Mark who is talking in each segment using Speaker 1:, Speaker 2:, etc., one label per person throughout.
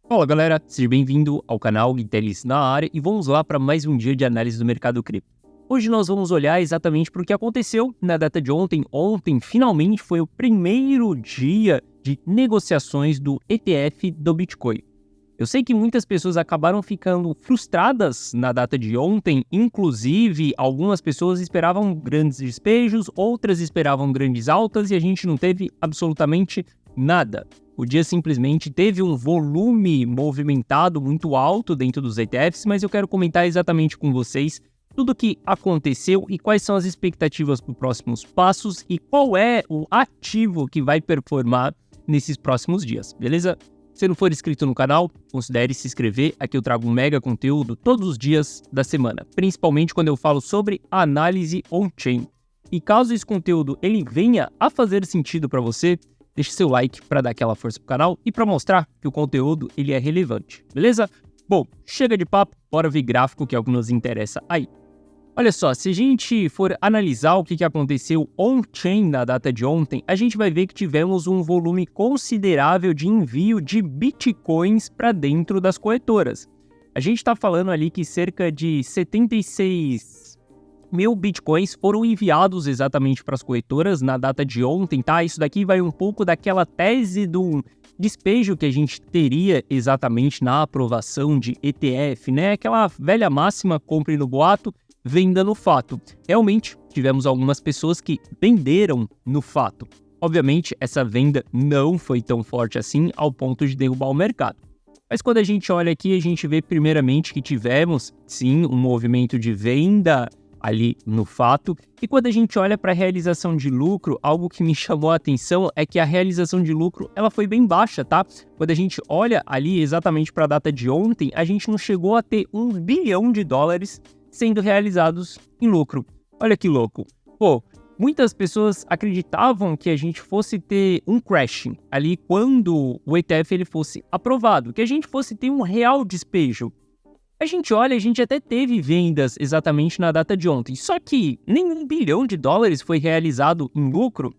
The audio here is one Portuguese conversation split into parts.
Speaker 1: Fala galera, seja bem-vindo ao canal Guitelis na área e vamos lá para mais um dia de análise do mercado cripto. Hoje nós vamos olhar exatamente para o que aconteceu na data de ontem. Ontem finalmente foi o primeiro dia de negociações do ETF do Bitcoin. Eu sei que muitas pessoas acabaram ficando frustradas na data de ontem, inclusive algumas pessoas esperavam grandes despejos, outras esperavam grandes altas e a gente não teve absolutamente nada. O dia simplesmente teve um volume movimentado muito alto dentro dos ETFs, mas eu quero comentar exatamente com vocês tudo o que aconteceu e quais são as expectativas para os próximos passos e qual é o ativo que vai performar nesses próximos dias, beleza? Se não for inscrito no canal, considere se inscrever, aqui eu trago um mega conteúdo todos os dias da semana, principalmente quando eu falo sobre análise on-chain. E caso esse conteúdo ele venha a fazer sentido para você, deixe seu like para dar aquela força pro canal e para mostrar que o conteúdo ele é relevante, beleza? Bom, chega de papo, bora ver gráfico que é o que nos interessa aí. Olha só, se a gente for analisar o que aconteceu on-chain na data de ontem, a gente vai ver que tivemos um volume considerável de envio de bitcoins para dentro das corretoras. A gente está falando ali que cerca de 76 mil bitcoins foram enviados exatamente para as corretoras na data de ontem, tá? Isso daqui vai um pouco daquela tese do despejo que a gente teria exatamente na aprovação de ETF, né? Aquela velha máxima, compre no boato, venda no fato. Realmente, tivemos algumas pessoas que venderam no fato. Obviamente, essa venda não foi tão forte assim ao ponto de derrubar o mercado. Mas quando a gente olha aqui, a gente vê primeiramente que tivemos, sim, um movimento de venda ali no fato. E quando a gente olha para a realização de lucro, algo que me chamou a atenção é que a realização de lucro ela foi bem baixa, tá? Quando a gente olha ali exatamente para a data de ontem, a gente não chegou a ter $1 bilhão sendo realizados em lucro. Olha que louco. Pô, muitas pessoas acreditavam que a gente fosse ter um crashing ali quando o ETF ele fosse aprovado, que a gente fosse ter um real despejo. A gente olha, a gente até teve vendas exatamente na data de ontem, só que nem $1 bilhão foi realizado em lucro.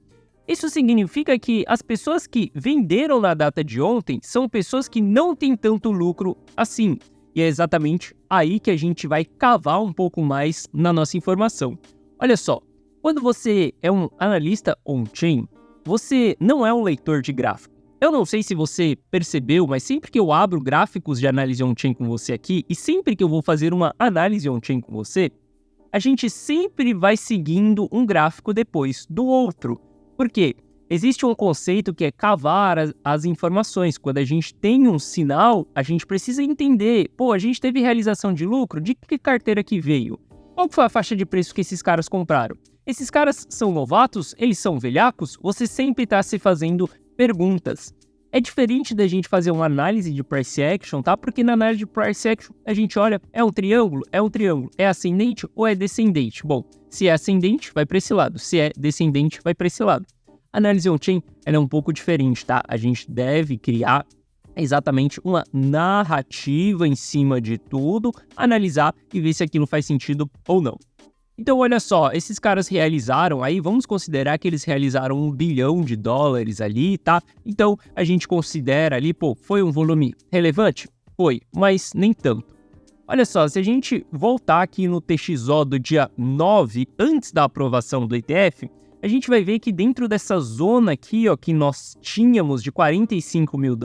Speaker 1: Isso significa que as pessoas que venderam na data de ontem são pessoas que não têm tanto lucro assim. E é exatamente aí que a gente vai cavar um pouco mais na nossa informação. Olha só, quando você é um analista on-chain, você não é um leitor de gráfico. Eu não sei se você percebeu, mas sempre que eu abro gráficos de análise on-chain com você aqui, e sempre que eu vou fazer uma análise on-chain com você, a gente sempre vai seguindo um gráfico depois do outro. Por quê? Existe um conceito que é cavar as informações. Quando a gente tem um sinal, a gente precisa entender, pô, a gente teve realização de lucro, de que carteira que veio? Qual foi a faixa de preço que esses caras compraram? Esses caras são novatos? Eles são velhacos? Você sempre está se fazendo perguntas. É diferente da gente fazer uma análise de price action, tá? Porque na análise de price action a gente olha, é um triângulo? É um triângulo. É ascendente ou é descendente? Bom, se é ascendente, vai para esse lado. Se é descendente, vai para esse lado. A análise on-chain ela é um pouco diferente, tá? A gente deve criar exatamente uma narrativa em cima de tudo, analisar e ver se aquilo faz sentido ou não. Então, olha só, esses caras realizaram aí, vamos considerar que eles realizaram $1 bilhão ali, tá? Então, a gente considera ali, pô, foi um volume relevante? Foi, mas nem tanto. Olha só, se a gente voltar aqui no TXO do dia 9, antes da aprovação do ETF, a gente vai ver que dentro dessa zona aqui, ó, que nós tínhamos de $45 mil,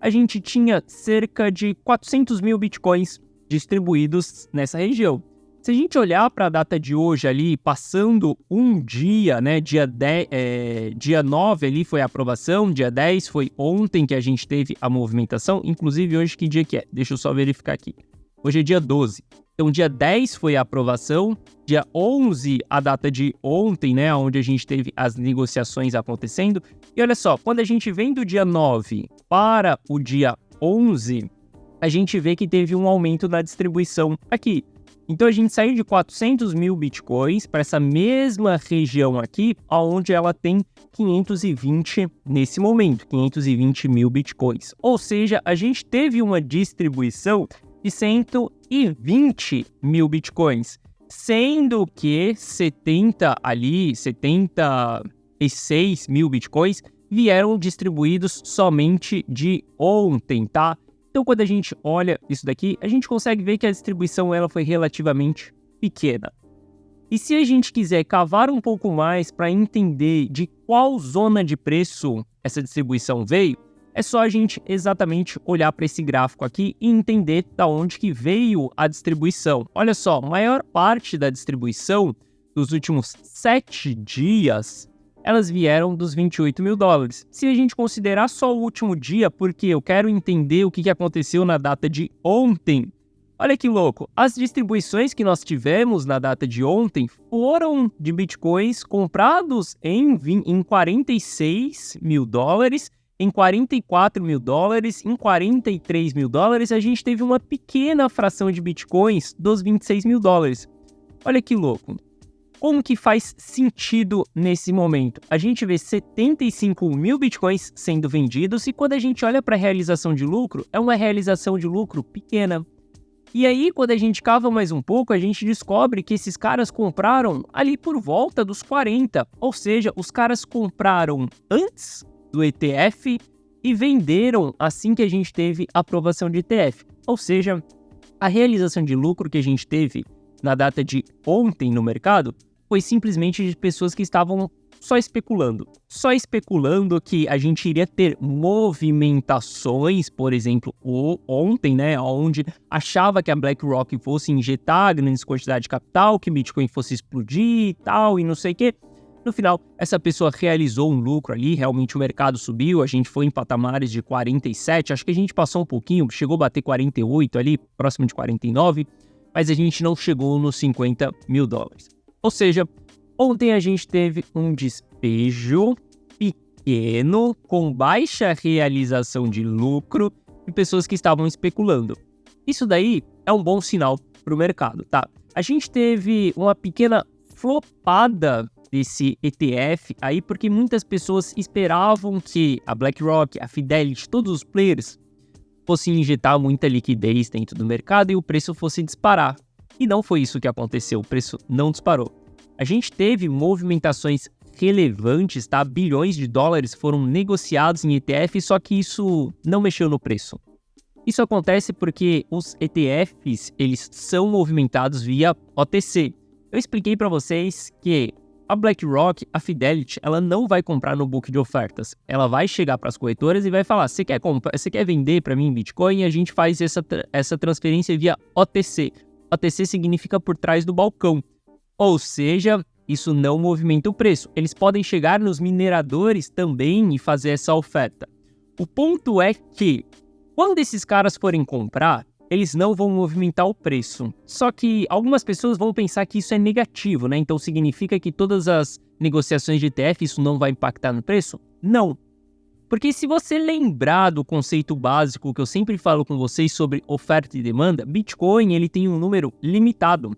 Speaker 1: a gente tinha cerca de 400 mil bitcoins distribuídos nessa região. Se a gente olhar para a data de hoje ali, passando um dia, né, dia 9 ali foi a aprovação, dia 10 foi ontem que a gente teve a movimentação, inclusive hoje que dia que é? Deixa eu só verificar aqui. Hoje é dia 12. Então, dia 10 foi a aprovação, dia 11 a data de ontem, né, onde a gente teve as negociações acontecendo. E olha só, quando a gente vem do dia 9 para o dia 11, a gente vê que teve um aumento na distribuição aqui. Então, a gente saiu de 400 mil bitcoins para essa mesma região aqui, onde ela tem 520 nesse momento, 520 mil bitcoins. Ou seja, a gente teve uma distribuição de 120 mil bitcoins, sendo que 76 mil bitcoins vieram distribuídos somente de ontem, tá? Então, quando a gente olha isso daqui, a gente consegue ver que a distribuição ela foi relativamente pequena. E se a gente quiser cavar um pouco mais para entender de qual zona de preço essa distribuição veio, é só a gente exatamente olhar para esse gráfico aqui e entender da onde que veio a distribuição. Olha só, a maior parte da distribuição dos últimos 7 dias, elas vieram dos 28 mil dólares. Se a gente considerar só o último dia, porque eu quero entender o que aconteceu na data de ontem, olha que louco, as distribuições que nós tivemos na data de ontem foram de bitcoins comprados em 46 mil dólares, em 44 mil dólares, em 43 mil dólares, a gente teve uma pequena fração de bitcoins dos 26 mil dólares. Olha que louco. Como que faz sentido nesse momento? A gente vê 75 mil bitcoins sendo vendidos e quando a gente olha para a realização de lucro, é uma realização de lucro pequena. E aí, quando a gente cava mais um pouco, a gente descobre que esses caras compraram ali por volta dos 40. Ou seja, os caras compraram antes do ETF e venderam assim que a gente teve a aprovação de ETF. Ou seja, a realização de lucro que a gente teve na data de ontem no mercado foi simplesmente de pessoas que estavam só especulando que a gente iria ter movimentações, por exemplo, ontem, né, onde achava que a BlackRock fosse injetar grandes quantidades de capital, que Bitcoin fosse explodir e tal, e não sei o quê. No final, essa pessoa realizou um lucro ali, realmente o mercado subiu, a gente foi em patamares de 47, acho que a gente passou um pouquinho, chegou a bater 48 ali, próximo de 49, mas a gente não chegou nos 50 mil dólares. Ou seja, ontem a gente teve um despejo pequeno, com baixa realização de lucro, de pessoas que estavam especulando. Isso daí é um bom sinal para o mercado, tá? A gente teve uma pequena flopada desse ETF aí, porque muitas pessoas esperavam que a BlackRock, a Fidelity, todos os players fossem injetar muita liquidez dentro do mercado e o preço fosse disparar. E não foi isso que aconteceu, o preço não disparou. A gente teve movimentações relevantes, tá? Bilhões de dólares foram negociados em ETF, só que isso não mexeu no preço. Isso acontece porque os ETFs, eles são movimentados via OTC. Eu expliquei para vocês que a BlackRock, a Fidelity, ela não vai comprar no book de ofertas. Ela vai chegar para as corretoras e vai falar, você quer vender para mim em Bitcoin? E a gente faz essa transferência via OTC. OTC significa por trás do balcão. Ou seja, isso não movimenta o preço. Eles podem chegar nos mineradores também e fazer essa oferta. O ponto é que, quando esses caras forem comprar, eles não vão movimentar o preço. Só que algumas pessoas vão pensar que isso é negativo, né? Então significa que todas as negociações de ETF, isso não vai impactar no preço? Não. Porque se você lembrar do conceito básico que eu sempre falo com vocês sobre oferta e demanda, Bitcoin ele tem um número limitado.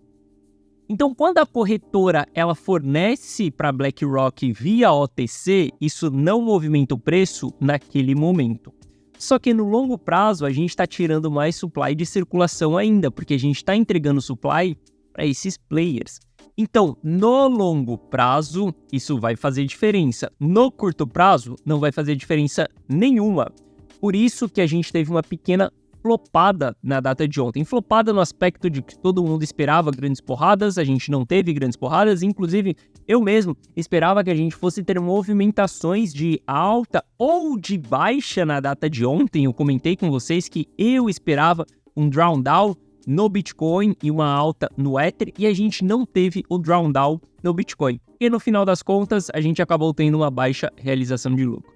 Speaker 1: Então, quando a corretora ela fornece para BlackRock via OTC, isso não movimenta o preço naquele momento. Só que no longo prazo, a gente está tirando mais supply de circulação ainda, porque a gente está entregando supply para esses players. Então, no longo prazo, isso vai fazer diferença. No curto prazo, não vai fazer diferença nenhuma. Por isso que a gente teve uma pequena flopada na data de ontem. Flopada no aspecto de que todo mundo esperava grandes porradas, a gente não teve grandes porradas, inclusive eu mesmo esperava que a gente fosse ter movimentações de alta ou de baixa na data de ontem. Eu comentei com vocês que eu esperava um drawdown no Bitcoin e uma alta no Ether, e a gente não teve o drawdown no Bitcoin. E no final das contas, a gente acabou tendo uma baixa realização de lucro.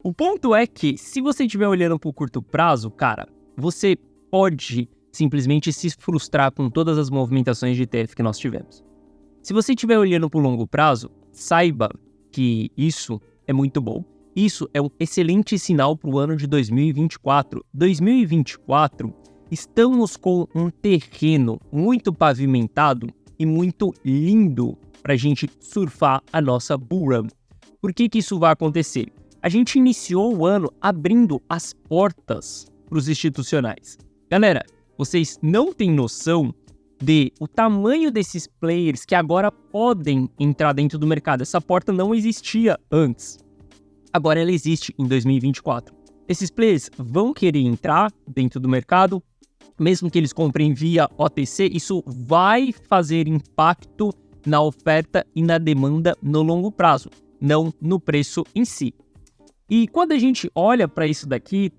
Speaker 1: O ponto é que, se você estiver olhando para o curto prazo, cara, você pode simplesmente se frustrar com todas as movimentações de ETF que nós tivemos. Se você estiver olhando para o longo prazo, saiba que isso é muito bom. Isso é um excelente sinal para o ano de 2024. 2024, estamos com um terreno muito pavimentado e muito lindo para a gente surfar a nossa bull run. Por que isso vai acontecer? A gente iniciou o ano abrindo as portas para os institucionais. Galera, vocês não têm noção o tamanho desses players que agora podem entrar dentro do mercado. Essa porta não existia antes. Agora ela existe em 2024. Esses players vão querer entrar dentro do mercado, mesmo que eles comprem via OTC, isso vai fazer impacto na oferta e na demanda no longo prazo, não no preço em si. E quando a gente olha para isso daqui,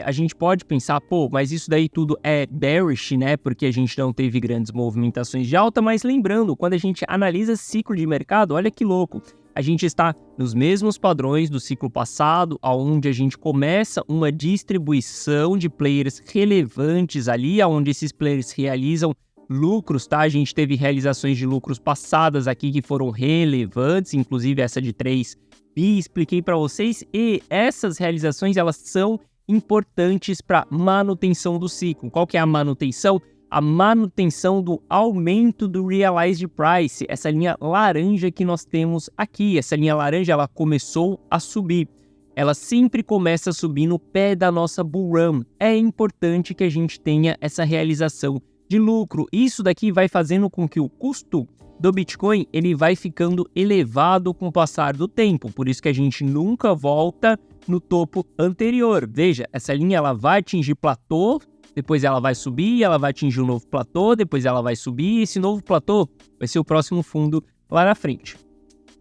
Speaker 1: a gente pode pensar, mas isso daí tudo é bearish, né? Porque a gente não teve grandes movimentações de alta, mas lembrando, quando a gente analisa ciclo de mercado, olha que louco, a gente está nos mesmos padrões do ciclo passado, onde a gente começa uma distribuição de players relevantes ali, onde esses players realizam lucros, tá? A gente teve realizações de lucros passadas aqui que foram relevantes, inclusive essa de 3 bi, expliquei para vocês, e essas realizações elas são importantes para manutenção do ciclo. Qual que é a manutenção? A manutenção do aumento do Realized Price, essa linha laranja que nós temos aqui. Essa linha laranja ela começou a subir. Ela sempre começa a subir no pé da nossa bull run. É importante que a gente tenha essa realização de lucro. Isso daqui vai fazendo com que o custo do Bitcoin ele vai ficando elevado com o passar do tempo. Por isso que a gente nunca volta no topo anterior. Veja, essa linha ela vai atingir platô, depois ela vai subir, ela vai atingir um novo platô, depois ela vai subir, e esse novo platô vai ser o próximo fundo lá na frente.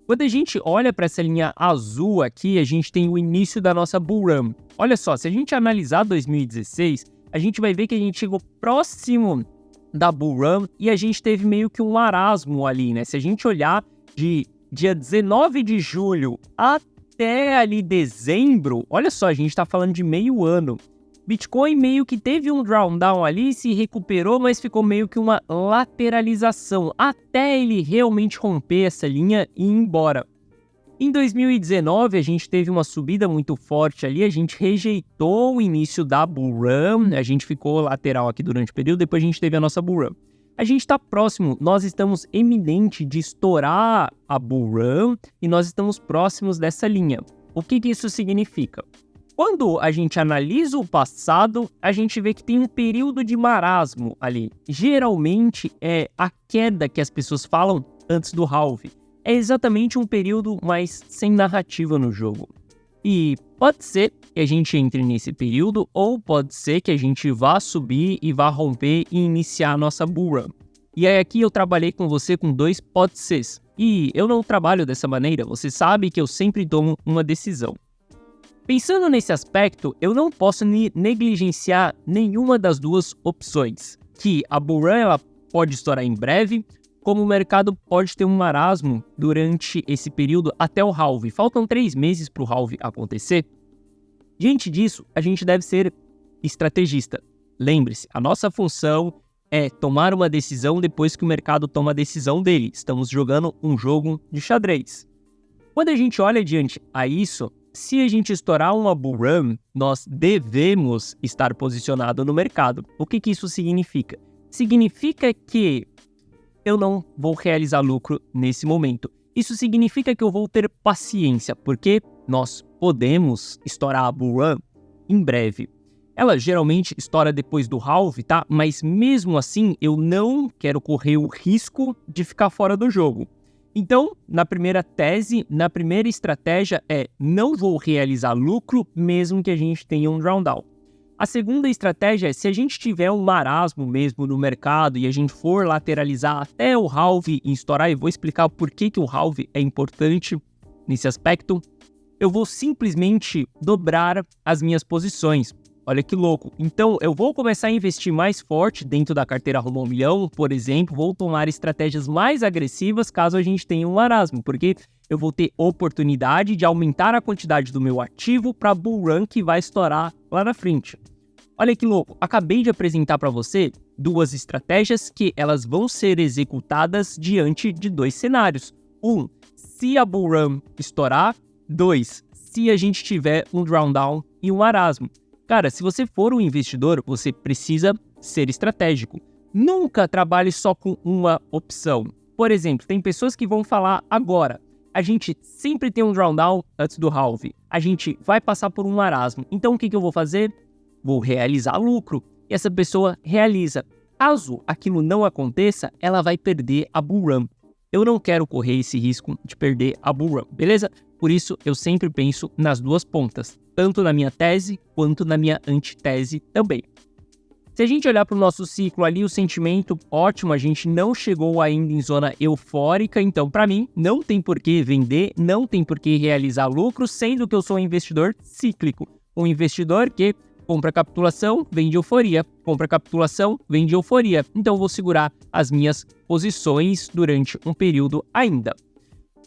Speaker 1: Quando a gente olha para essa linha azul aqui, a gente tem o início da nossa bull run. Olha só, se a gente analisar 2016, a gente vai ver que a gente chegou próximo da bull run e a gente teve meio que um marasmo ali, né? Se a gente olhar de dia 19 de julho até ali dezembro, olha só, a gente tá falando de meio ano. Bitcoin meio que teve um drawdown ali, se recuperou, mas ficou meio que uma lateralização, até ele realmente romper essa linha e ir embora. Em 2019, a gente teve uma subida muito forte ali, a gente rejeitou o início da bull run, a gente ficou lateral aqui durante o período, depois a gente teve a nossa bull run. A gente está próximo, nós estamos eminente de estourar a bull run e nós estamos próximos dessa linha. O que isso significa? Quando a gente analisa o passado, a gente vê que tem um período de marasmo ali. Geralmente é a queda que as pessoas falam antes do halving. É exatamente um período mais sem narrativa no jogo. E pode ser que a gente entre nesse período, ou pode ser que a gente vá subir e vá romper e iniciar a nossa bull run. E aí aqui eu trabalhei com você com 2 pode sers. E eu não trabalho dessa maneira, você sabe que eu sempre tomo uma decisão. Pensando nesse aspecto, eu não posso negligenciar nenhuma das duas opções. Que a bull run ela pode estourar em breve, como o mercado pode ter um marasmo durante esse período até o halving. Faltam 3 meses para o halving acontecer. Diante disso, a gente deve ser estrategista. Lembre-se, a nossa função é tomar uma decisão depois que o mercado toma a decisão dele. Estamos jogando um jogo de xadrez. Quando a gente olha diante a isso, se a gente estourar uma bull run, nós devemos estar posicionado no mercado. O que isso significa? Significa que eu não vou realizar lucro nesse momento. Isso significa que eu vou ter paciência, porque nós podemos estourar a bull run em breve. Ela geralmente estoura depois do halving, tá? Mas mesmo assim, eu não quero correr o risco de ficar fora do jogo. Então, na primeira tese, na primeira estratégia não vou realizar lucro mesmo que a gente tenha um drawdown. A segunda estratégia é se a gente tiver um marasmo mesmo no mercado e a gente for lateralizar até o halving e estourar, e vou explicar por que o halving é importante nesse aspecto, eu vou simplesmente dobrar as minhas posições. Olha que louco. Então, eu vou começar a investir mais forte dentro da carteira rumo ao milhão, por exemplo, vou tomar estratégias mais agressivas caso a gente tenha um marasmo, porque eu vou ter oportunidade de aumentar a quantidade do meu ativo para bull run que vai estourar lá na frente. Olha que louco, acabei de apresentar para você 2 estratégias que elas vão ser executadas diante de 2 cenários. 1, se a bull run estourar. 2, se a gente tiver um drawdown e um marasmo. Cara, se você for um investidor, você precisa ser estratégico. Nunca trabalhe só com uma opção. Por exemplo, tem pessoas que vão falar agora, a gente sempre tem um drawdown antes do halving, a gente vai passar por um marasmo, então o que eu vou fazer? Vou realizar lucro. E essa pessoa realiza. Caso aquilo não aconteça, ela vai perder a bull run. Eu não quero correr esse risco de perder a bull run, beleza? Por isso, eu sempre penso nas duas pontas, tanto na minha tese quanto na minha antitese também. Se a gente olhar para o nosso ciclo ali, o sentimento ótimo, a gente não chegou ainda em zona eufórica, então para mim não tem por que vender, não tem por que realizar lucro, sendo que eu sou um investidor cíclico. Um investidor que compra capitulação, vende euforia, compra capitulação, vende euforia. Então eu vou segurar as minhas posições durante um período ainda.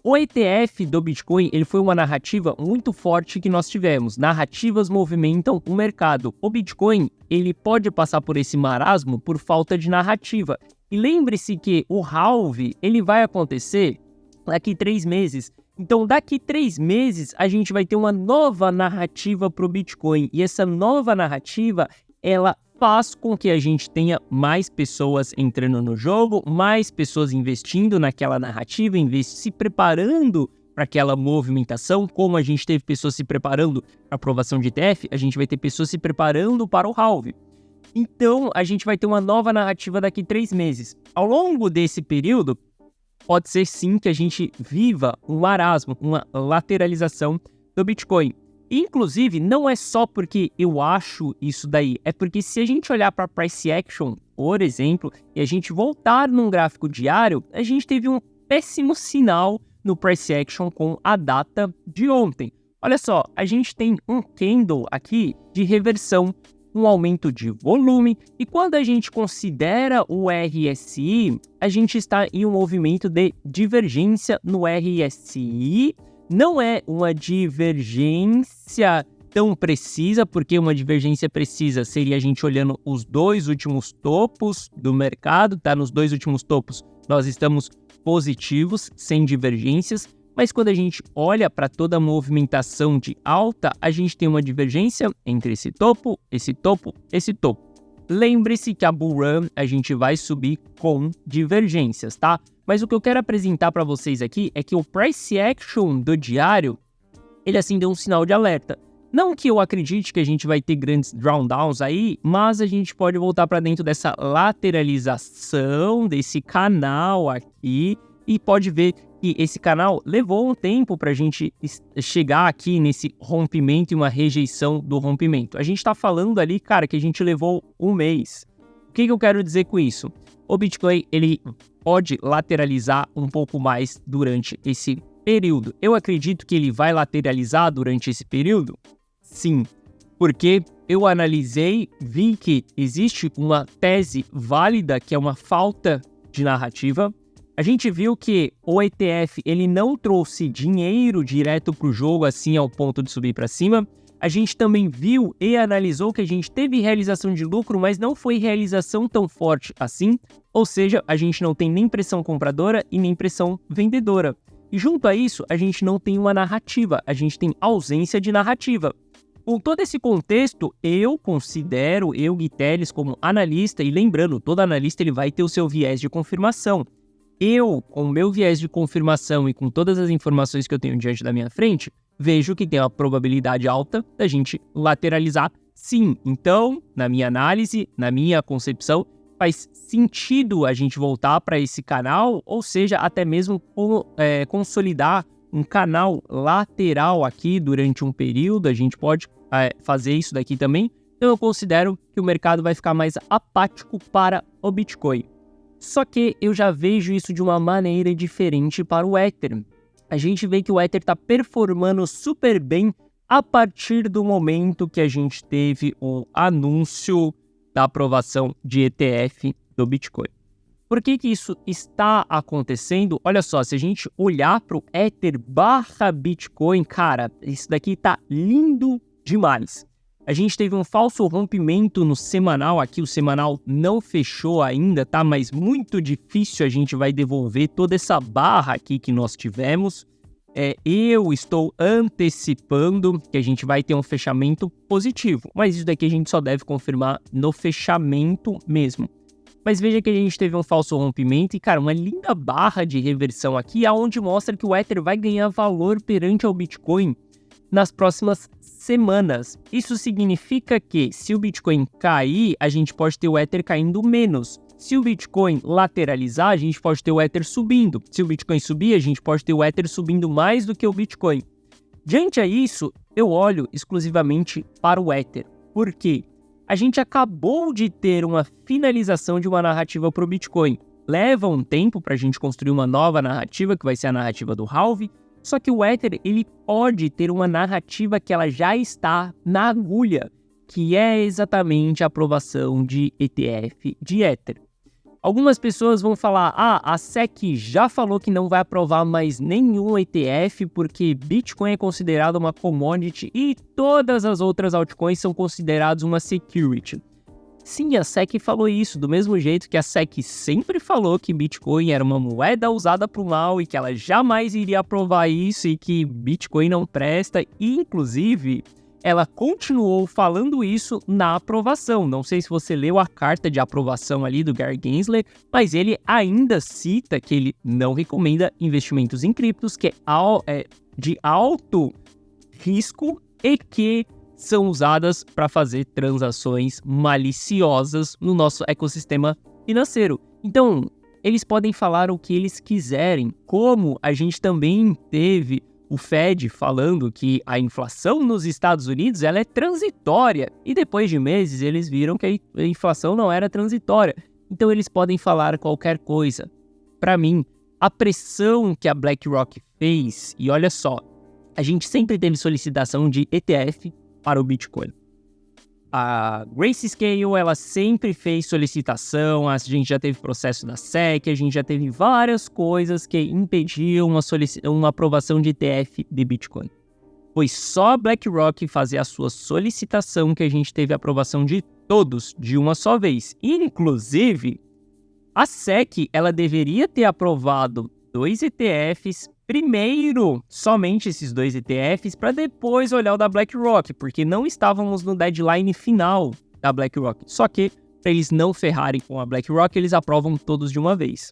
Speaker 1: O ETF do Bitcoin, ele foi uma narrativa muito forte que nós tivemos. Narrativas movimentam o mercado. O Bitcoin, ele pode passar por esse marasmo por falta de narrativa. E lembre-se que o halve, ele vai acontecer daqui 3 meses. Então, daqui 3 meses, a gente vai ter uma nova narrativa para o Bitcoin. E essa nova narrativa, ela faz com que a gente tenha mais pessoas entrando no jogo, mais pessoas investindo naquela narrativa, se preparando para aquela movimentação. Como a gente teve pessoas se preparando para a aprovação de ETF, a gente vai ter pessoas se preparando para o halve. Então, a gente vai ter uma nova narrativa daqui 3 meses. Ao longo desse período, pode ser sim que a gente viva um marasmo, uma lateralização do Bitcoin. Inclusive, não é só porque eu acho isso daí, é porque se a gente olhar para price action, por exemplo, e a gente voltar num gráfico diário, a gente teve um péssimo sinal no price action com a data de ontem. Olha só, a gente tem um candle aqui de reversão, um aumento de volume, e quando a gente considera o RSI, a gente está em um movimento de divergência no RSI. Não é uma divergência tão precisa, porque uma divergência precisa seria a gente olhando os 2 últimos topos do mercado, tá? Nos 2 últimos topos nós estamos positivos, sem divergências, mas quando a gente olha para toda a movimentação de alta, a gente tem uma divergência entre esse topo, esse topo, esse topo. Lembre-se que a bull run a gente vai subir com divergências, tá? Mas o que eu quero apresentar para vocês aqui é que o price action do diário, ele acendeu um sinal de alerta. Não que eu acredite que a gente vai ter grandes drawdowns aí, mas a gente pode voltar para dentro dessa lateralização desse canal aqui e pode ver que esse canal levou um tempo para a gente chegar aqui nesse rompimento e uma rejeição do rompimento. A gente está falando ali, cara, que a gente levou um mês. O que eu quero dizer com isso? O Bitcoin, ele pode lateralizar um pouco mais durante esse período. Eu acredito que ele vai lateralizar durante esse período? Sim, porque eu analisei, vi que existe uma tese válida, que é uma falta de narrativa. A gente viu que o ETF ele não trouxe dinheiro direto para o jogo assim ao ponto de subir para cima. A gente também viu e analisou que a gente teve realização de lucro, mas não foi realização tão forte assim. Ou seja, a gente não tem nem pressão compradora e nem pressão vendedora. E junto a isso, a gente não tem uma narrativa, a gente tem ausência de narrativa. Com todo esse contexto, eu considero, Gui Teles, como analista, e lembrando, todo analista ele vai ter o seu viés de confirmação. Eu, com o meu viés de confirmação e com todas as informações que eu tenho diante da minha frente, vejo que tem uma probabilidade alta da gente lateralizar sim. Então, na minha análise, na minha concepção, faz sentido a gente voltar para esse canal, ou seja, até mesmo consolidar um canal lateral aqui durante um período. A gente pode fazer isso daqui também. Então eu considero que o mercado vai ficar mais apático para o Bitcoin. Só que eu já vejo isso de uma maneira diferente para o Ether. A gente vê que o Ether está performando super bem a partir do momento que a gente teve o anúncio da aprovação de ETF do Bitcoin. Por que isso está acontecendo? Olha só, se a gente olhar para o Ether / Bitcoin, cara, isso daqui tá lindo demais. A gente teve um falso rompimento no semanal aqui, o semanal não fechou ainda, tá? Mas muito difícil a gente vai devolver toda essa barra aqui que nós tivemos. Eu estou antecipando que a gente vai ter um fechamento positivo, mas isso daqui a gente só deve confirmar no fechamento mesmo. Mas veja que a gente teve um falso rompimento e, cara, uma linda barra de reversão aqui, aonde mostra que o Ether vai ganhar valor perante ao Bitcoin nas próximas semanas. Isso significa que se o Bitcoin cair, a gente pode ter o Ether caindo menos. Se o Bitcoin lateralizar, a gente pode ter o Ether subindo. Se o Bitcoin subir, a gente pode ter o Ether subindo mais do que o Bitcoin. Diante a isso, eu olho exclusivamente para o Ether. Por quê? A gente acabou de ter uma finalização de uma narrativa para o Bitcoin. Leva um tempo para a gente construir uma nova narrativa, que vai ser a narrativa do halving, só que o Ether ele pode ter uma narrativa que ela já está na agulha, que é exatamente a aprovação de ETF de Ether. Algumas pessoas vão falar, a SEC já falou que não vai aprovar mais nenhum ETF porque Bitcoin é considerado uma commodity e todas as outras altcoins são consideradas uma security. Sim, a SEC falou isso, do mesmo jeito que a SEC sempre falou que Bitcoin era uma moeda usada para o mal e que ela jamais iria aprovar isso e que Bitcoin não presta, e inclusive ela continuou falando isso na aprovação. Não sei se você leu a carta de aprovação ali do Gary Gensler, mas ele ainda cita que ele não recomenda investimentos em criptos, que é de alto risco e que são usadas para fazer transações maliciosas no nosso ecossistema financeiro. Então, eles podem falar o que eles quiserem, como a gente também teve o Fed falando que a inflação nos Estados Unidos ela é transitória, e depois de meses eles viram que a inflação não era transitória. Então eles podem falar qualquer coisa. Para mim, a pressão que a BlackRock fez, e olha só, a gente sempre teve solicitação de ETF para o Bitcoin. A Grayscale, ela sempre fez solicitação, a gente já teve processo da SEC, a gente já teve várias coisas que impediam uma aprovação de ETF de Bitcoin. Foi só a BlackRock fazer a sua solicitação que a gente teve a aprovação de todos de uma só vez. Inclusive, a SEC, ela deveria ter aprovado 2 ETFs primeiro, somente esses 2 ETFs, para depois olhar o da BlackRock, porque não estávamos no deadline final da BlackRock. Só que, para eles não ferrarem com a BlackRock, eles aprovam todos de uma vez.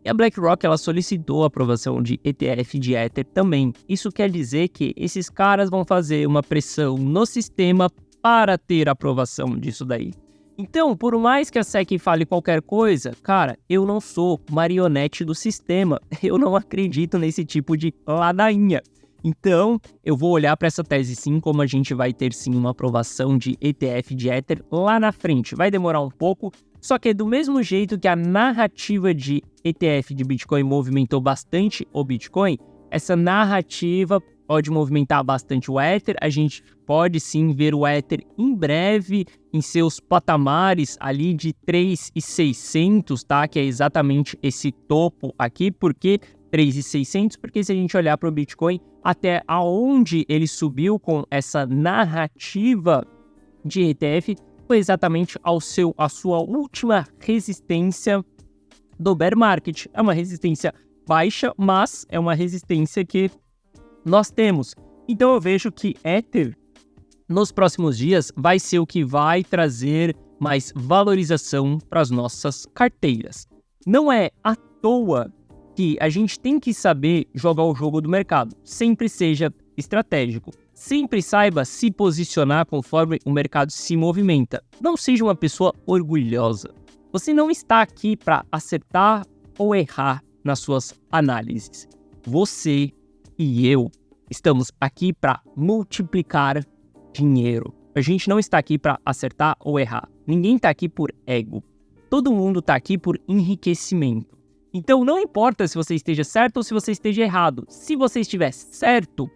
Speaker 1: E a BlackRock, ela solicitou a aprovação de ETF de Ether também. Isso quer dizer que esses caras vão fazer uma pressão no sistema para ter aprovação disso daí. Então, por mais que a SEC fale qualquer coisa, cara, eu não sou marionete do sistema. Eu não acredito nesse tipo de ladainha. Então, eu vou olhar para essa tese sim, como a gente vai ter sim uma aprovação de ETF de Ether lá na frente. Vai demorar um pouco, só que do mesmo jeito que a narrativa de ETF de Bitcoin movimentou bastante o Bitcoin, essa narrativa pode movimentar bastante o Ether. A gente pode sim ver o Ether em breve em seus patamares ali de 3.600, tá? Que é exatamente esse topo aqui. Por que 3.600? Porque se a gente olhar para o Bitcoin, até aonde ele subiu com essa narrativa de ETF, foi exatamente a sua última resistência do bear market. É uma resistência baixa, mas é uma resistência que nós temos. Então eu vejo que Ether nos próximos dias vai ser o que vai trazer mais valorização para as nossas carteiras. Não é à toa que a gente tem que saber jogar o jogo do mercado. Sempre seja estratégico. Sempre saiba se posicionar conforme o mercado se movimenta. Não seja uma pessoa orgulhosa. Você não está aqui para acertar ou errar nas suas análises. Você e eu estamos aqui para multiplicar dinheiro. A gente não está aqui para acertar ou errar. Ninguém está aqui por ego. Todo mundo está aqui por enriquecimento. Então não importa se você esteja certo ou se você esteja errado. Se você estiver certo,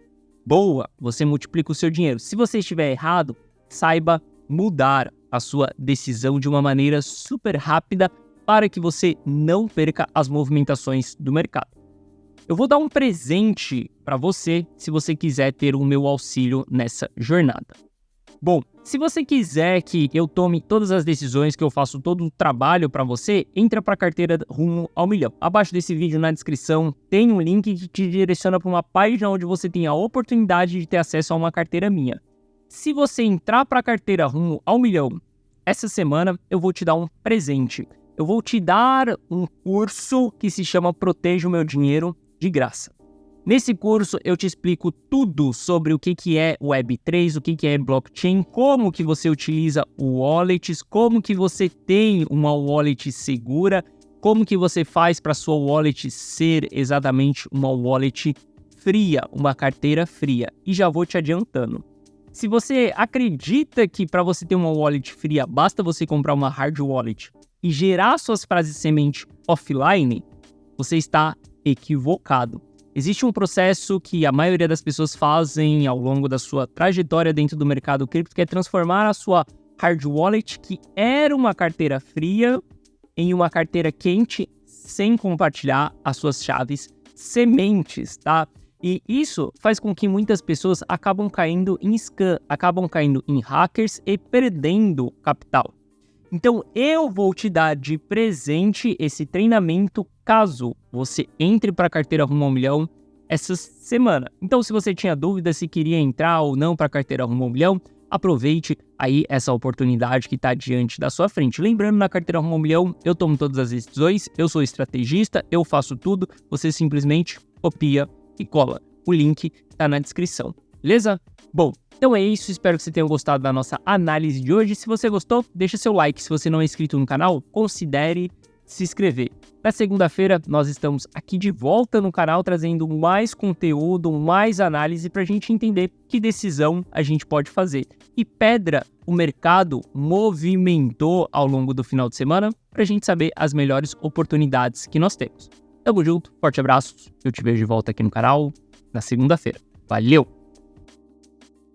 Speaker 1: boa, você multiplica o seu dinheiro. Se você estiver errado, saiba mudar a sua decisão de uma maneira super rápida para que você não perca as movimentações do mercado. Eu vou dar um presente para você se você quiser ter o meu auxílio nessa jornada. Bom, se você quiser que eu tome todas as decisões, que eu faço todo o trabalho para você, entra para a carteira Rumo ao Milhão. Abaixo desse vídeo, na descrição, tem um link que te direciona para uma página onde você tem a oportunidade de ter acesso a uma carteira minha. Se você entrar para a carteira Rumo ao Milhão, essa semana eu vou te dar um presente. Eu vou te dar um curso que se chama Proteja o Meu Dinheiro de graça. Nesse curso eu te explico tudo sobre o que é Web3, o que é blockchain, como que você utiliza wallets, como que você tem uma wallet segura, como que você faz para sua wallet ser exatamente uma wallet fria, uma carteira fria. E já vou te adiantando. Se você acredita que para você ter uma wallet fria, basta você comprar uma hard wallet e gerar suas frases semente offline, você está equivocado. Existe um processo que a maioria das pessoas fazem ao longo da sua trajetória dentro do mercado cripto, que é transformar a sua hard wallet, que era uma carteira fria, em uma carteira quente, sem compartilhar as suas chaves sementes, tá? E isso faz com que muitas pessoas acabam caindo em scam, acabam caindo em hackers e perdendo capital. Então, eu vou te dar de presente esse treinamento caso você entre para a carteira Rumo ao Milhão essa semana. Então, se você tinha dúvida se queria entrar ou não para a carteira Rumo ao Milhão, aproveite aí essa oportunidade que está diante da sua frente. Lembrando, na carteira Rumo ao Milhão, eu tomo todas as decisões, eu sou estrategista, eu faço tudo, você simplesmente copia e cola. O link está na descrição, beleza? Bom, então é isso, espero que você tenha gostado da nossa análise de hoje. Se você gostou, deixa seu like. Se você não é inscrito no canal, considere se inscrever. Na segunda-feira, nós estamos aqui de volta no canal, trazendo mais conteúdo, mais análise para a gente entender que decisão a gente pode fazer. E pedra o mercado movimentou ao longo do final de semana para a gente saber as melhores oportunidades que nós temos. Tamo junto, forte abraço, eu te vejo de volta aqui no canal na segunda-feira. Valeu!